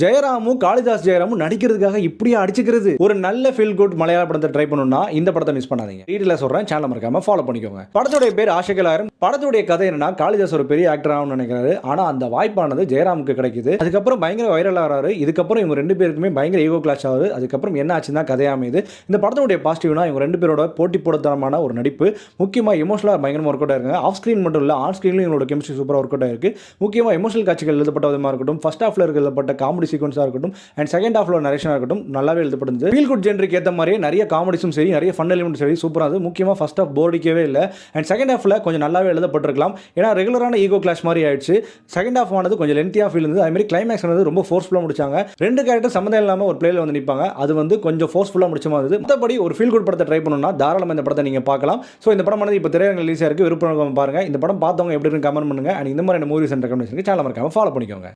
ஜெயராமும் காளிதாஸ் ஜெயராமும் நடிக்கிறதுக்காக இப்படியே அடிச்சுக்கிறது. ஒரு நல்ல ஃபீல் குட் மலையாள படத்தை ட்ரை பண்ணணும்னா இந்த படத்தை மிஸ் பண்ணாதீங்க. டீடைலா சொல்றேன், சேனல் மறக்காம ஃபாலோ பண்ணிக்கோங்க. படத்தோட பேர் ஆஷைகளாயிரம். படத்தோட கதை என்னன்னா, காளிதாஸ் ஒரு பெரிய ஆக்டர் ஆகணும்னு நினைக்கிறாரு. ஆனா அந்த வாய்ப்பானது ஜெயராமுக்கு கிடைக்குது. அதுக்கப்புறம் பயங்கர வைரல் ஆகிறாரு. இதுக்கப்புறம் இவங்க ரெண்டு பேருக்குமே பயங்கர ஈகோ கிளாஷ் ஆகுது. அதுக்கப்புறம் என்ன ஆச்சுன்னா கதை அமையுது. இந்த படத்தோட பாசிட்டிவ்னா இவங்க ரெண்டு பேரோட போட்டி போடத்தரமான ஒரு நடிப்பு, முக்கியமா எமோஷனலா பயங்கரமா ஒர்க் அவுட் ஆயிருக்காங்க. ஆஃப் ஸ்கிரீன் மட்டும் இல்ல, ஆன் ஸ்கிரீன்லயும் இவங்களோட கெமிஸ்ட்ரி சூப்பரா ஒர்க் அவுட் ஆயிருக்கு. முக்கியமா எமோஷனல் காட்சிகள் எழுதப்பட்ட விதமா இருக்கட்டும், ஃபர்ஸ்ட் ஹாஃப்ல எழுதப்பட்ட காமெடி சீக்வன்ஸா இருக்கட்டும் அண்ட் செகண்ட் ஹாஃப்ல நரேஷனா இருக்கட்டும், நல்லாவே எழுதப்பட்டிருந்தது. ஃபீல் குட் ஜெனருக்கு ஏற்ற மாதிரியே நிறைய காமெடிஸும் சரி, நிறைய ஃபன் எலிமெண்ட்டும் சரி சூப்பராக இருந்தது. முக்கியமாக ஃபர்ஸ்ட் ஹாஃப் போர்டிக்கவே இல்லை. அண்ட் செகண்ட் ஹாஃப்ல கொஞ்சம் நல்லாவே எழுதப்பட்டிருக்கலாம். ஏன்னா ரெகுலரான ஈகோ கிளாஷ் மாதிரி ஆயிடுச்சு. செகண்ட் ஹாஃப் ஆனது கொஞ்சம் லென்த்தியாக ஃபீல் இருந்தது. அதுமாதிரி கிளைமேக்ஸ் வந்து ரொம்ப ஃபோர்ஸ்ஃபுல்லாக முடிச்சாங்க. ரெண்டு கேரக்டர் சம்மந்தம் இல்லாமல் ஒரு பிளேல வந்து நிற்பாங்க. அது வந்து கொஞ்சம் ஃபோர்ஸ்ஃபுல்லாக முடிச்ச மாதிரி இருந்தது. மற்றபடி ஒரு ஃபீல் குட் படத்தை ட்ரை பண்ணணும்னா தாராளமாக இந்த படத்தை நீங்கள் பார்க்கலாம். ஸோ இந்த படமானது இப்போ திரையரங்கில் ரிலீஸ் ஆயிருக்கு. விருப்பம் பாருங்க. இந்த படம் பார்த்தவங்க எப்படி இருக்குன்னு கமெண்ட் பண்ணுங்க. அண்ட் இந்த மாதிரி மூவிஸ் அண்ட் ரெக்கமெண்டேஷனுக்கு சேனல் மறக்காம ஃபாலோ பண்ணிக்கோங்க.